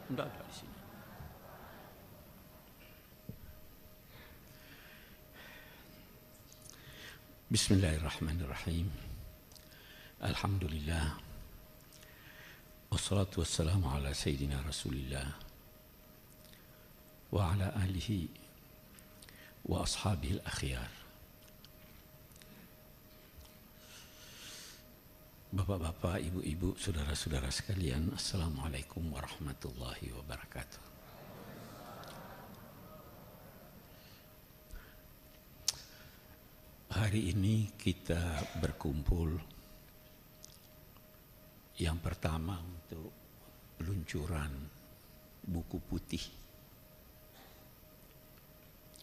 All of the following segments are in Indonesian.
Enggak ada di sini. Bismillahirrahmanirrahim. Alhamdulillah. Wassalatu wassalamu ala sayyidina Rasulillah wa ala alihi wa ashabihi al-akhyar. Bapak-bapak, ibu-ibu, saudara-saudara sekalian, assalamualaikum warahmatullahi wabarakatuh. Hari ini kita berkumpul yang pertama untuk peluncuran buku putih.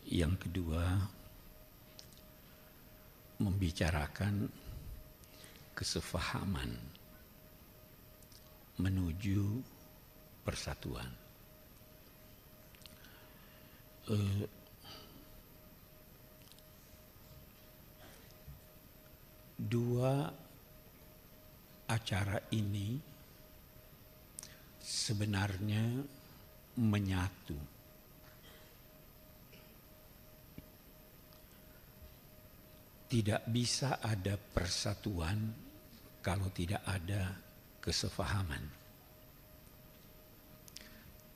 Yang kedua, membicarakan kesefahaman menuju persatuan. Dua acara ini sebenarnya menyatu. Tidak bisa ada persatuan kalau tidak ada kesefahaman.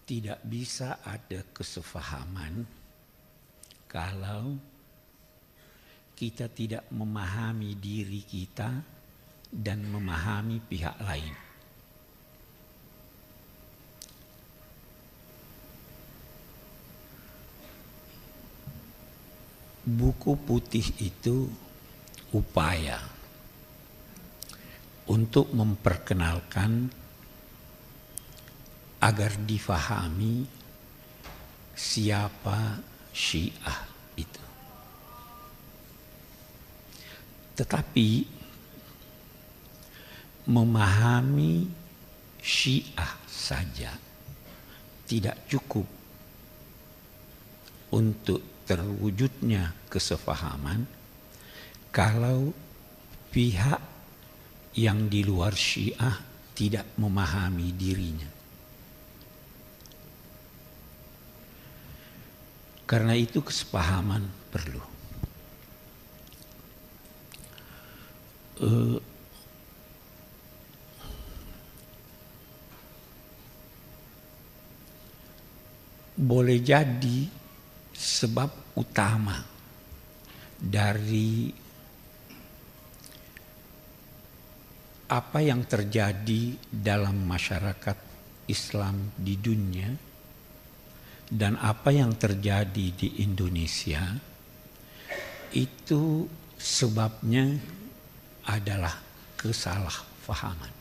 Tidak bisa ada kesefahaman kalau kita tidak memahami diri kita dan memahami pihak lain. Buku putih itu upaya untuk memperkenalkan agar difahami siapa Syiah itu. Tetapi memahami Syiah saja tidak cukup untuk terwujudnya kesefahaman kalau pihak yang di luar Syiah tidak memahami dirinya. Karena itu kesepahaman perlu. Boleh jadi sebab utama dari apa yang terjadi dalam masyarakat Islam di dunia dan apa yang terjadi di Indonesia itu sebabnya adalah kesalahpahaman.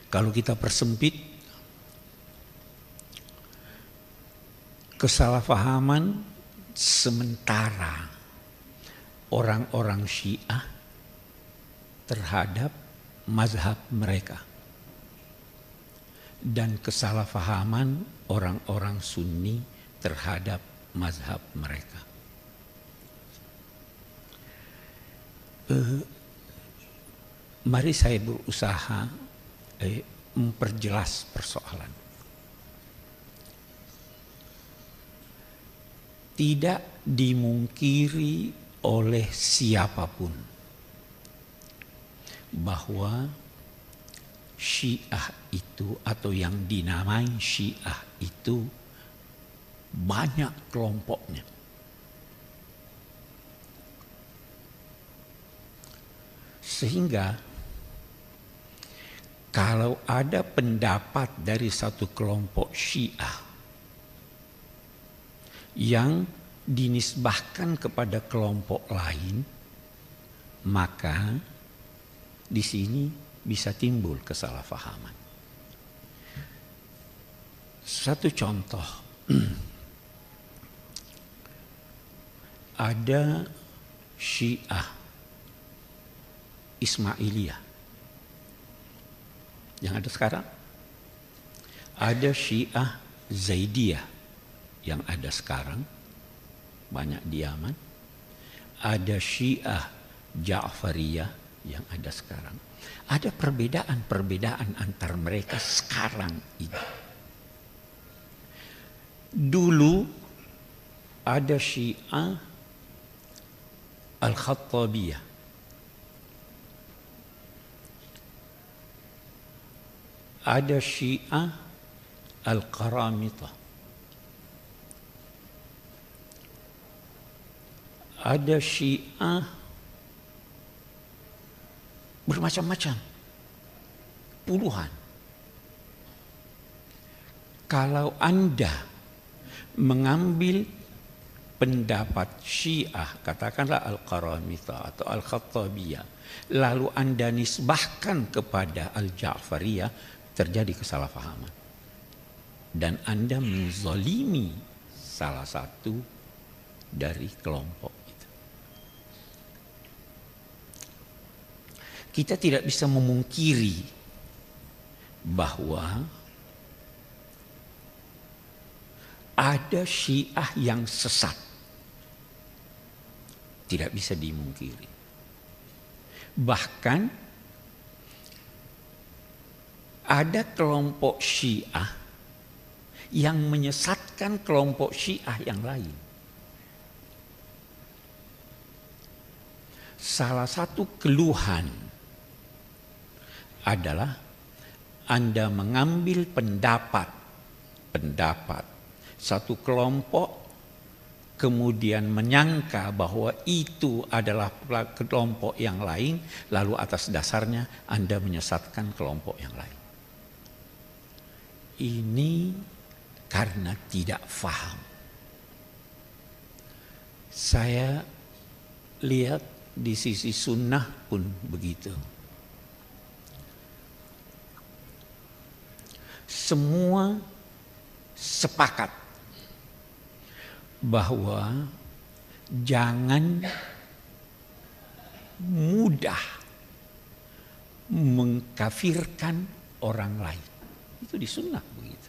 Kalau kita persempit, kesalahpahaman sementara orang-orang Syiah terhadap mazhab mereka dan kesalahpahaman orang-orang Sunni terhadap mazhab mereka. Mari saya berusaha memperjelas persoalan. Tidak dimungkiri oleh siapapun bahwa Syiah itu atau yang dinamai Syiah itu banyak kelompoknya. Sehingga kalau ada pendapat dari satu kelompok Syiah yang dinisbahkan kepada kelompok lain, maka di sini bisa timbul kesalahpahaman. Satu contoh, ada Syiah Ismailiyah yang ada sekarang, ada Syiah Zaidiyah yang ada sekarang, banyak di Yaman. Ada Syiah Ja'fariyah yang ada sekarang. Ada perbedaan-perbedaan antar mereka sekarang ini. Dulu ada Syiah Al-Khattabiyah. Ada Syiah Al-Qaramitah. Ada Syiah bermacam-macam, puluhan. Kalau Anda mengambil pendapat Syiah, katakanlah Al-Qaramitah atau Al-Khattabiyah, lalu Anda nisbahkan kepada Al-Ja'fariyah, terjadi kesalahpahaman. Dan Anda menzalimi salah satu dari kelompok itu. Kita tidak bisa memungkiri bahwa ada Syiah yang sesat. Tidak bisa dimungkiri. Bahkan ada kelompok Syiah yang menyesatkan kelompok Syiah yang lain. Salah satu keluhan adalah Anda mengambil pendapat satu kelompok, kemudian menyangka bahwa itu adalah kelompok yang lain, lalu atas dasarnya Anda menyesatkan kelompok yang lain. Ini karena tidak faham. Saya lihat di sisi sunnah pun begitu. Semua sepakat bahwa jangan mudah mengkafirkan orang lain. Itu di sunnah begitu.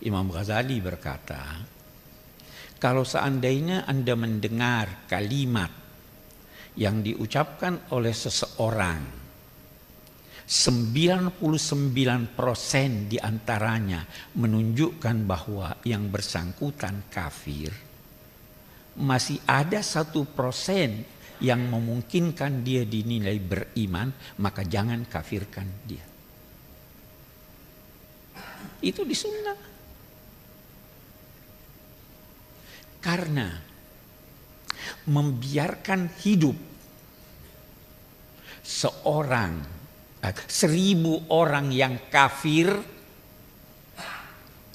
Imam Ghazali berkata, kalau seandainya Anda mendengar kalimat yang diucapkan oleh seseorang, 99% diantaranya menunjukkan bahwa yang bersangkutan kafir, masih ada 1% yang memungkinkan dia dinilai beriman, maka jangan kafirkan dia. Itu di sunnah. Karena membiarkan hidup 1000 orang yang kafir,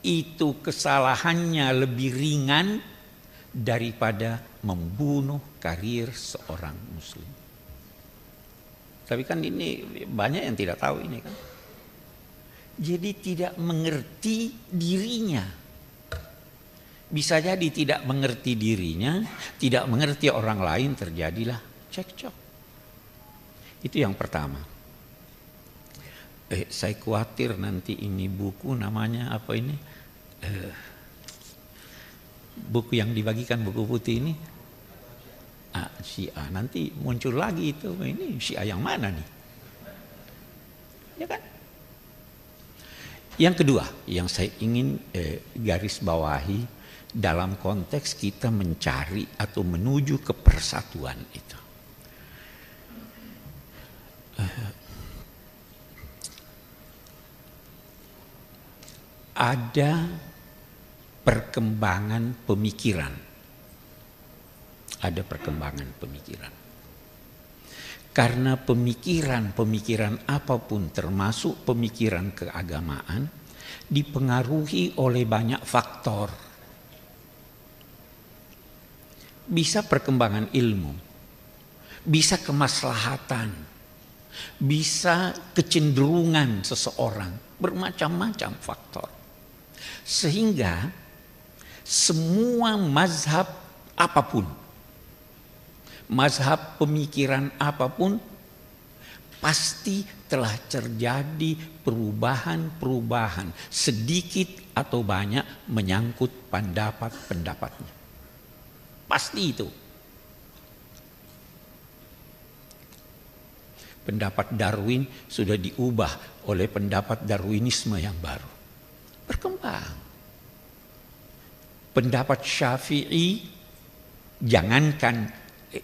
itu kesalahannya lebih ringan daripada membunuh karir seorang muslim. Tapi kan ini banyak yang tidak tahu ini kan. Jadi tidak mengerti dirinya. Bisa jadi tidak mengerti dirinya, tidak mengerti orang lain, terjadilah cekcok. Itu yang pertama. Saya khawatir nanti ini buku namanya apa ini? Buku yang dibagikan, buku putih ini. Syiah. Nanti muncul lagi itu, ini Syiah yang mana nih? Ya kan? Yang kedua yang saya ingin garis bawahi dalam konteks kita mencari atau menuju ke persatuan itu. Ada perkembangan pemikiran. Ada perkembangan pemikiran. Karena pemikiran apapun termasuk pemikiran keagamaan dipengaruhi oleh banyak faktor. Bisa perkembangan ilmu, bisa kemaslahatan, bisa kecenderungan seseorang, bermacam-macam faktor. Sehingga semua mazhab apapun, mazhab pemikiran apapun, pasti telah terjadi perubahan-perubahan sedikit atau banyak menyangkut pendapat-pendapatnya. Pasti itu. Pendapat Darwin sudah diubah oleh pendapat Darwinisme yang baru. Berkembang. Pendapat Syafi'i, jangankan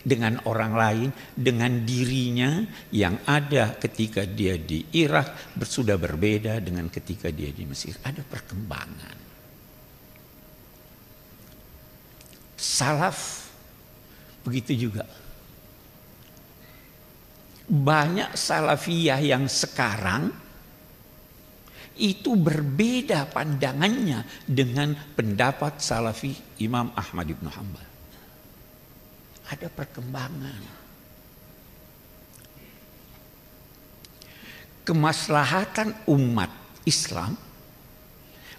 dengan orang lain, dengan dirinya yang ada ketika dia di Irak sudah berbeda dengan ketika dia di Mesir. Ada perkembangan. Salaf begitu juga. Banyak salafiyah yang sekarang itu berbeda pandangannya dengan pendapat salafi Imam Ahmad ibn Hanbal. Ada perkembangan. Kemaslahatan umat Islam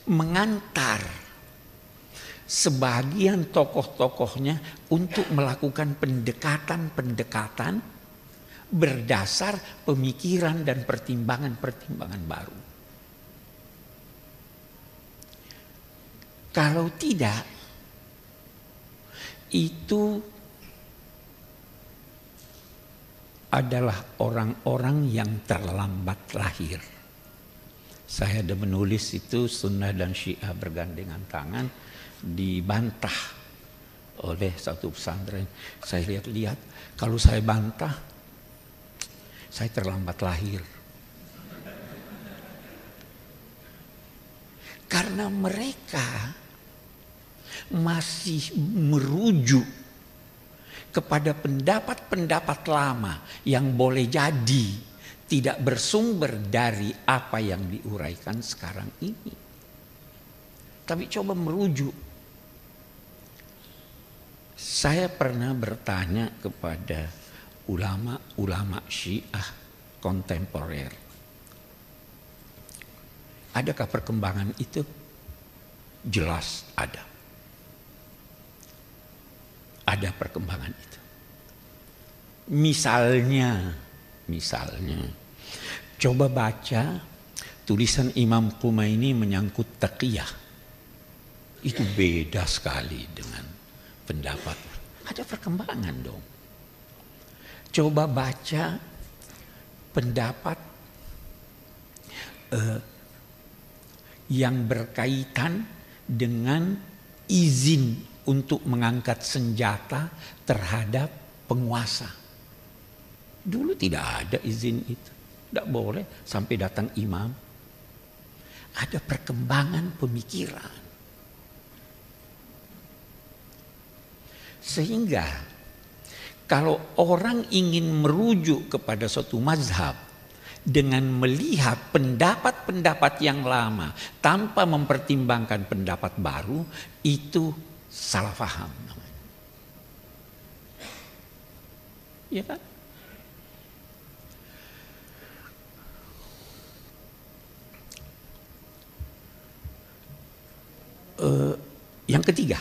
mengantar sebagian tokoh-tokohnya untuk melakukan pendekatan-pendekatan berdasar pemikiran dan pertimbangan-pertimbangan baru. Kalau tidak, itu adalah orang-orang yang terlambat lahir. Saya ada menulis itu Sunnah dan Syiah bergandengan tangan, dibantah oleh satu pesantren. Saya lihat-lihat, kalau saya bantah, saya terlambat lahir. Karena mereka masih merujuk kepada pendapat-pendapat lama yang boleh jadi tidak bersumber dari apa yang diuraikan sekarang ini. Tapi coba merujuk. Saya pernah bertanya kepada ulama-ulama Syiah kontemporer. Adakah perkembangan itu? Jelas ada. Ada perkembangan itu. Misalnya, coba baca tulisan Imam Khomeini menyangkut taqiyah. Itu beda sekali dengan pendapat. Ada perkembangan dong. Coba baca pendapat yang berkaitan dengan izin untuk mengangkat senjata terhadap penguasa. Dulu tidak ada izin itu. Tidak boleh sampai datang imam. Ada perkembangan pemikiran. Sehingga kalau orang ingin merujuk kepada suatu mazhab dengan melihat pendapat-pendapat yang lama tanpa mempertimbangkan pendapat baru, itu salah paham namanya. Iya kan? Yang ketiga,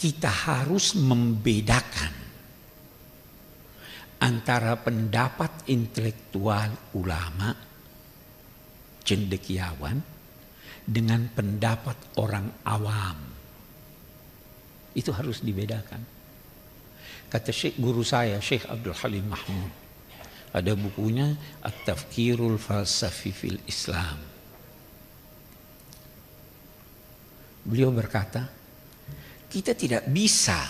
kita harus membedakan antara pendapat intelektual ulama cendekiawan dengan pendapat orang awam. Itu harus dibedakan. Kata guru saya, Syekh Abdul Halim Mahmud, ada bukunya At-Tafkirul Falsafi fil Islam. Beliau berkata, kita tidak bisa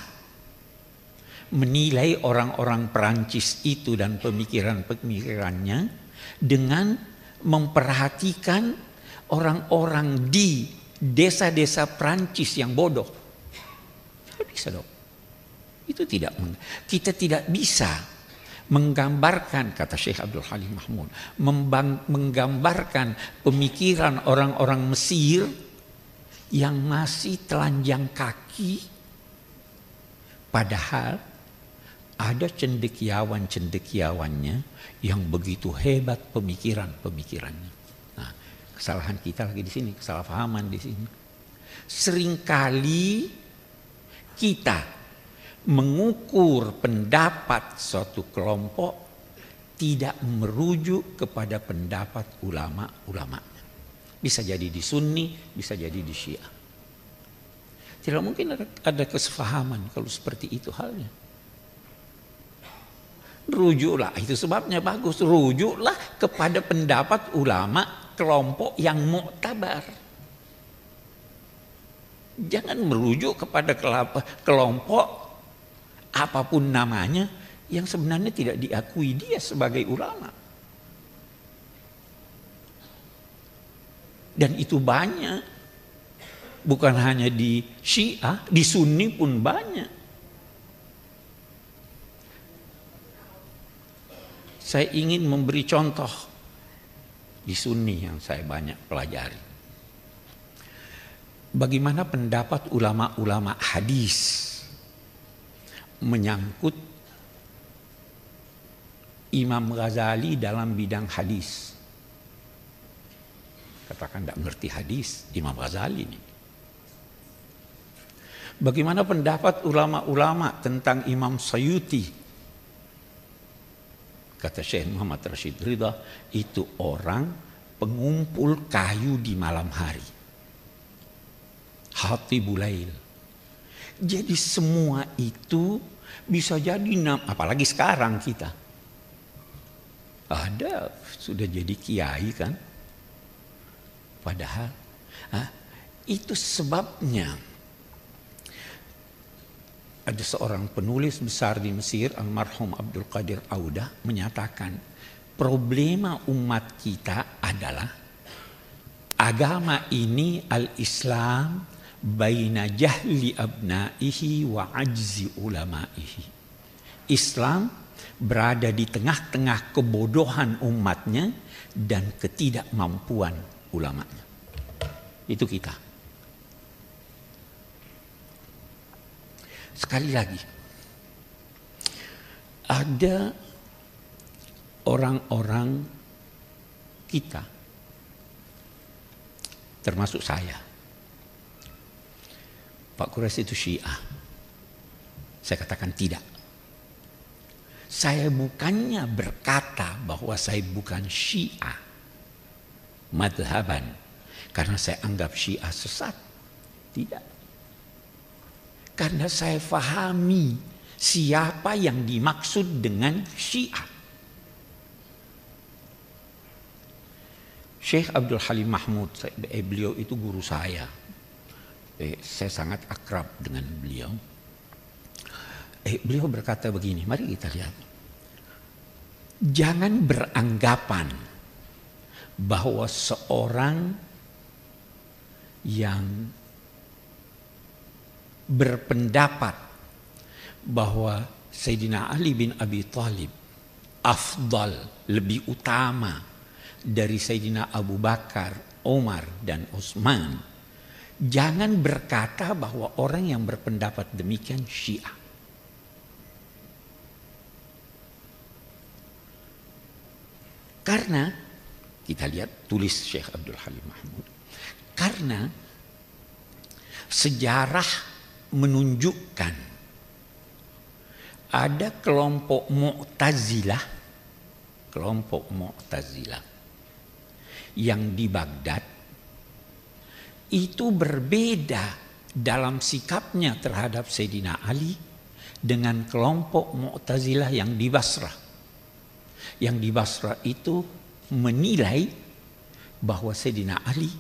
menilai orang-orang Perancis itu dan pemikiran-pemikirannya dengan memperhatikan orang-orang di desa-desa Perancis yang bodoh. Tidak bisa dong. Itu kita tidak bisa menggambarkan, kata Syekh Abdul Halim Mahmud, menggambarkan pemikiran orang-orang Mesir yang masih telanjang kaki, padahal ada cendekiawan-cendekiawannya yang begitu hebat pemikirannya. Nah, kesalahan kita lagi di sini, kesalahpahaman di sini. Seringkali kita mengukur pendapat suatu kelompok tidak merujuk kepada pendapat ulama-ulama. Bisa jadi di Sunni, bisa jadi di Syiah. Tidak mungkin ada kesepahaman kalau seperti itu halnya. Rujuklah, itu sebabnya bagus, rujuklah kepada pendapat ulama kelompok yang muktabar. Jangan merujuk kepada kelompok apapun namanya yang sebenarnya tidak diakui dia sebagai ulama. Dan itu banyak. Bukan hanya di Syiah, di Sunni pun banyak. Saya ingin memberi contoh di Sunni yang saya banyak pelajari. Bagaimana pendapat ulama-ulama hadis menyangkut Imam Ghazali dalam bidang hadis. Katakan tidak mengerti hadis, Imam Ghazali ini. Bagaimana pendapat ulama-ulama tentang Imam Sayuti? Kata Syekh Muhammad Rashid Ridha, itu orang pengumpul kayu di malam hari. Hatibul Lail. Jadi semua itu bisa jadi, apalagi sekarang kita. Ada, sudah jadi kiai kan. Padahal itu sebabnya ada seorang penulis besar di Mesir, almarhum Abdul Qadir Audah, menyatakan problema umat kita adalah agama ini al-Islam baina jahli abnaihi wa ajzi ulamaihi. Islam berada di tengah-tengah kebodohan umatnya dan ketidakmampuan ulamanya. Itu kita. Sekali lagi, ada orang-orang kita, termasuk saya. Pak Quraisy itu Syiah. Saya katakan tidak. Saya bukannya berkata bahwa saya bukan Syiah madhaban karena saya anggap Syiah sesat. Tidak. Karena saya fahami siapa yang dimaksud dengan Syiah. Syekh Abdul Halim Mahmud, beliau itu guru saya. Saya sangat akrab dengan beliau. Beliau berkata begini, mari kita lihat. Jangan beranggapan bahwa seorang yang berpendapat bahwa Sayyidina Ali bin Abi Thalib afdal, lebih utama dari Sayyidina Abu Bakar, Umar, dan Utsman, jangan berkata bahwa orang yang berpendapat demikian Syiah. Karena kita lihat tulis Syekh Abdul Halim Mahmud. Karena sejarah menunjukkan ada kelompok Mu'tazilah yang di Baghdad itu berbeda dalam sikapnya terhadap Sayyidina Ali dengan kelompok Mu'tazilah yang di Basrah. Yang di Basrah itu menilai bahwa Sayyidina Ali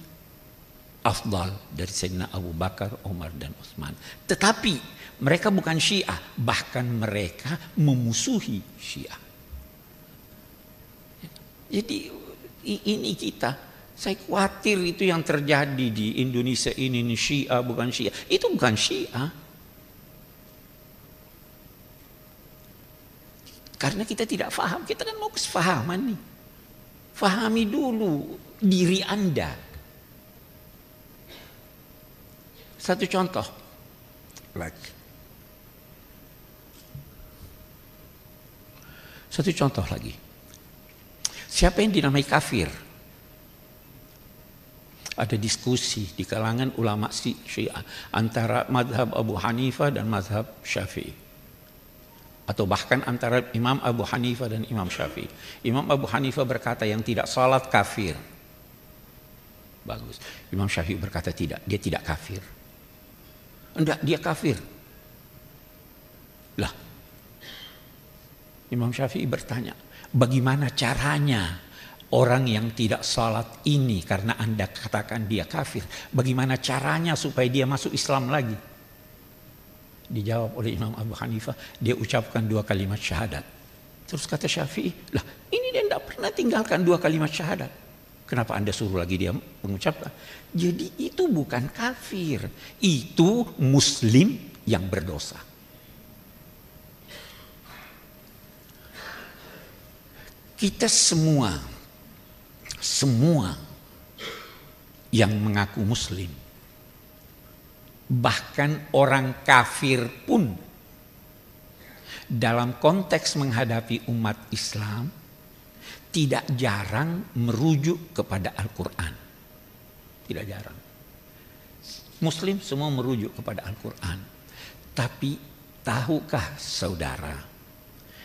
afdal dari Sayyidina Abu Bakar, Umar, dan Utsman. Tetapi mereka bukan Syiah, bahkan mereka memusuhi Syiah. Jadi ini kita, saya khawatir itu yang terjadi di Indonesia ini Syiah bukan Syiah. Itu bukan Syiah. Karena kita tidak faham, kita kan mau kesepahaman nih. Fahami dulu diri Anda. Satu contoh lagi. Satu contoh lagi. Siapa yang dinamai kafir? Ada diskusi di kalangan ulama Syiah antara mazhab Abu Hanifah dan mazhab Syafi'i. Atau bahkan antara Imam Abu Hanifah dan Imam Syafi'i. Imam Abu Hanifah berkata yang tidak salat kafir. Bagus. Imam Syafi'i berkata tidak, dia tidak kafir. Enggak, dia kafir. Lah. Imam Syafi'i bertanya, bagaimana caranya orang yang tidak salat ini, karena Anda katakan dia kafir, bagaimana caranya supaya dia masuk Islam lagi? Dijawab oleh Imam Abu Hanifah, dia ucapkan 2 kalimat syahadat. Terus kata Syafi'i, lah ini dia tidak pernah tinggalkan 2 kalimat syahadat. Kenapa Anda suruh lagi dia mengucapkan? Jadi itu bukan kafir, itu muslim yang berdosa. Kita semua yang mengaku muslim, bahkan orang kafir pun dalam konteks menghadapi umat Islam tidak jarang merujuk kepada Al-Quran. Tidak jarang. Muslim semua merujuk kepada Al-Quran. Tapi tahukah saudara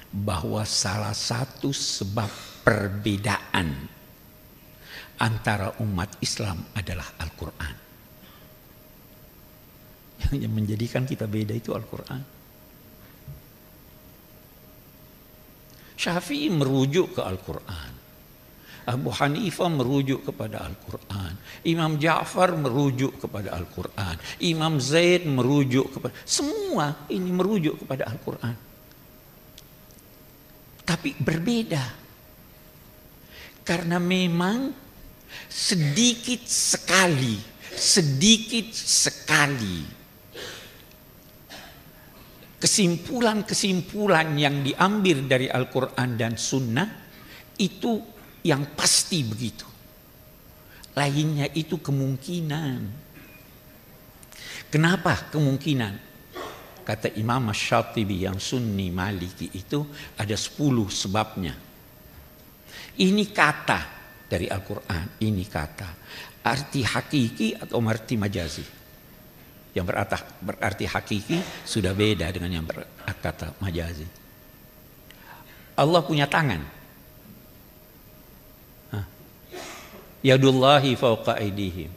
bahwa salah satu sebab perbedaan antara umat Islam adalah Al-Quran? Yang menjadikan kita beda itu Al-Quran. Syafi'i merujuk ke Al-Quran. Abu Hanifah merujuk kepada Al-Quran. Imam Ja'far merujuk kepada Al-Quran. Imam Zaid merujuk kepada... Semua ini merujuk kepada Al-Quran. Tapi berbeda. Karena memang sedikit sekali kesimpulan-kesimpulan yang diambil dari Al-Quran dan Sunnah itu yang pasti begitu. Lainnya itu kemungkinan. Kenapa kemungkinan? Kata Imam Asy-Syatibi yang Sunni Maliki itu ada 10 sebabnya. Ini kata dari Al-Quran, ini kata. Arti hakiki atau arti majazi? Yang berarti hakiki sudah beda dengan yang berkata majazi. Allah punya tangan. Yadullahi fauqa aydihim.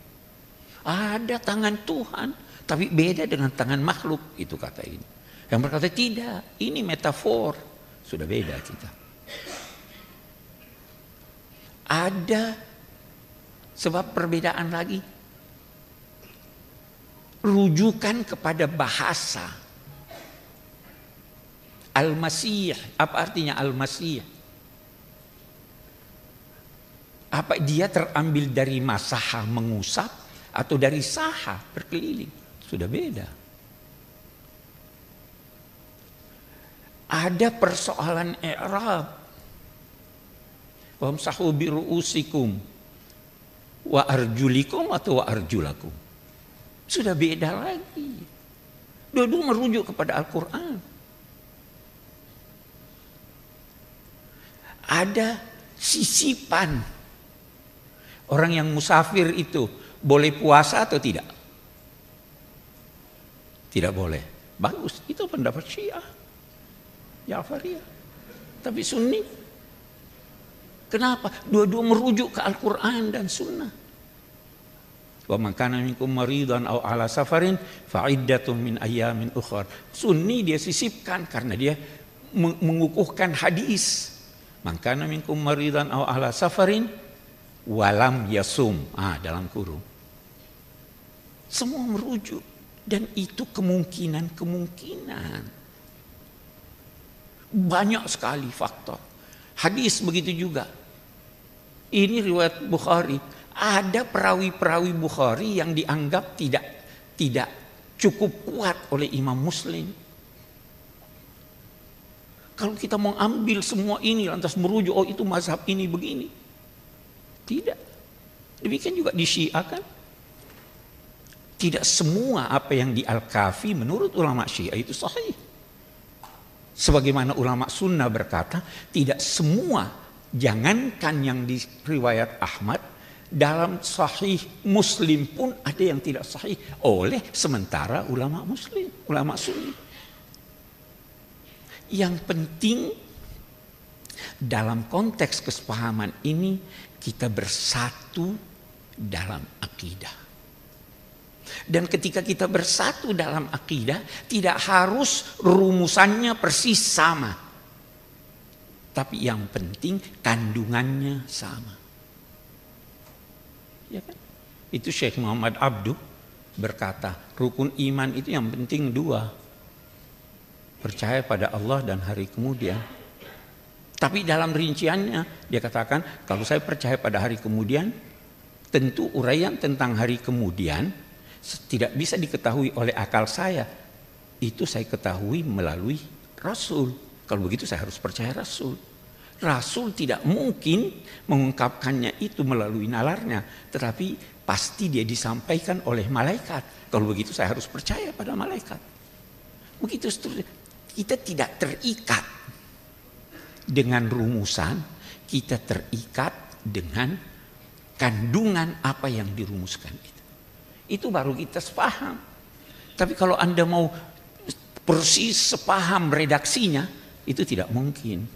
Ada tangan Tuhan, tapi beda dengan tangan makhluk, itu kata ini. Yang berkata tidak, ini metafor, sudah beda kita. Ada sebab perbedaan lagi. Rujukan kepada bahasa. Al-Masih, apa artinya Al-Masih? Apa dia terambil dari masaha mengusap atau dari saha berkeliling? Sudah beda. Ada persoalan i'rab. Wamsahu bi ru'usikum wa arjulikum atau wa arjulakum. Sudah beda lagi. Dua-dua merujuk kepada Al-Quran. Ada sisipan. Orang yang musafir itu boleh puasa atau tidak? Tidak boleh. Bagus, itu pendapat Syiah, Ja'fariyah. Tapi Sunni, kenapa? Dua-dua merujuk ke Al-Quran dan Sunnah. Wa man kana minkum maridan aw ala safarin fa iddatun min ayyamin ukhra. Sunni dia sisipkan karena dia mengukuhkan hadis. Man kana minkum maridan aw ala safarin walam yasum, dalam kurung. Semua merujuk, dan itu kemungkinan banyak sekali faktor. Hadis begitu juga. Ini riwayat Bukhari. Ada perawi-perawi Bukhari yang dianggap tidak cukup kuat oleh Imam Muslim. Kalau kita mau ambil semua ini lantas merujuk, oh itu mazhab ini begini. Tidak. Demikian juga di Syiah kan. Tidak semua apa yang di Al-Kafi menurut ulama Syiah itu sahih. Sebagaimana ulama Sunnah berkata, tidak semua, jangankan yang di riwayat Ahmad, dalam sahih Muslim pun ada yang tidak sahih oleh sementara ulama Muslim, ulama Sunni. Yang penting dalam konteks kesepahaman ini kita bersatu dalam akidah. Dan ketika kita bersatu dalam akidah, tidak harus rumusannya persis sama. Tapi yang penting kandungannya sama. Ya kan? Itu Syekh Muhammad Abduh berkata, rukun iman itu yang penting 2. Percaya pada Allah dan hari kemudian. Tapi dalam rinciannya dia katakan, kalau saya percaya pada hari kemudian, tentu uraian tentang hari kemudian tidak bisa diketahui oleh akal saya. Itu saya ketahui melalui Rasul. Kalau begitu saya harus percaya Rasul. Rasul tidak mungkin mengungkapkannya itu melalui nalarnya, tetapi pasti dia disampaikan oleh malaikat. Kalau begitu saya harus percaya pada malaikat. Begitu seterusnya. Kita tidak terikat dengan rumusan, kita terikat dengan kandungan apa yang dirumuskan itu. Itu baru kita sepaham. Tapi kalau Anda mau persis sepaham redaksinya, itu tidak mungkin.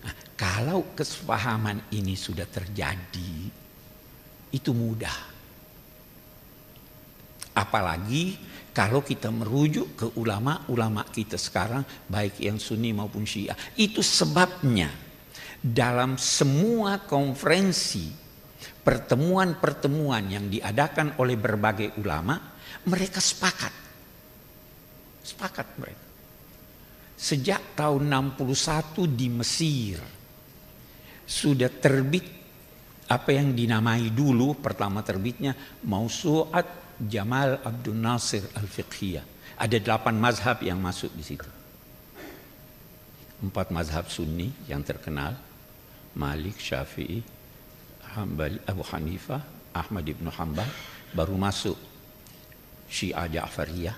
Nah, kalau kesepahaman ini sudah terjadi, itu mudah. Apalagi kalau kita merujuk ke ulama-ulama kita sekarang, baik yang Sunni maupun Syiah. Itu sebabnya dalam semua konferensi, pertemuan-pertemuan yang diadakan oleh berbagai ulama, mereka sepakat. Sepakat mereka. Sejak tahun 61 di Mesir sudah terbit apa yang dinamai dulu pertama terbitnya Mausu'at Jamal Abdul Nasir Al-Fiqhiyah. Ada 8 mazhab yang masuk di situ. 4 mazhab Sunni yang terkenal, Malik, Syafi'i, Hambali, Abu Hanifah, Ahmad ibn Hanbal. Baru masuk Syiah Ja'fariyah,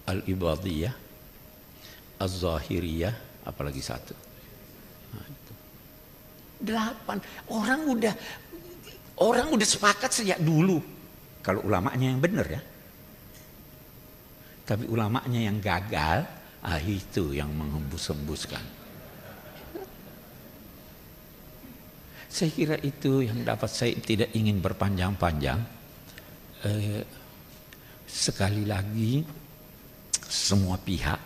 Al-Ibadiyah, Az-Zahiriyah, apalagi 1. Nah, itu. 8 orang udah sepakat sejak dulu. Kalau ulamanya yang benar ya. Tapi ulamanya yang gagal, itu yang menghembus-hembuskan. Saya kira itu yang dapat saya tidak ingin berpanjang-panjang. Sekali lagi semua pihak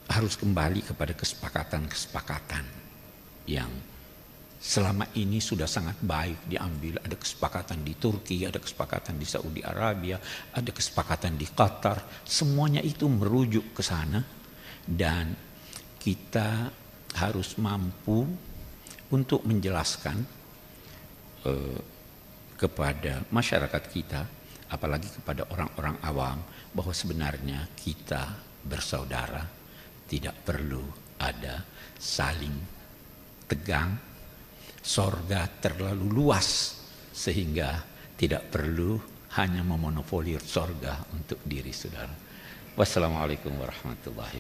harus kembali kepada kesepakatan-kesepakatan yang selama ini sudah sangat baik diambil. Ada kesepakatan di Turki, ada kesepakatan di Saudi Arabia, ada kesepakatan di Qatar. Semuanya itu merujuk ke sana dan kita harus mampu untuk menjelaskan kepada masyarakat kita, apalagi kepada orang-orang awam, bahwa sebenarnya kita bersaudara, tidak perlu ada saling tegang. Sorga terlalu luas sehingga tidak perlu hanya memonopoli sorga untuk diri saudara. Wassalamualaikum warahmatullahi wabarakatuh.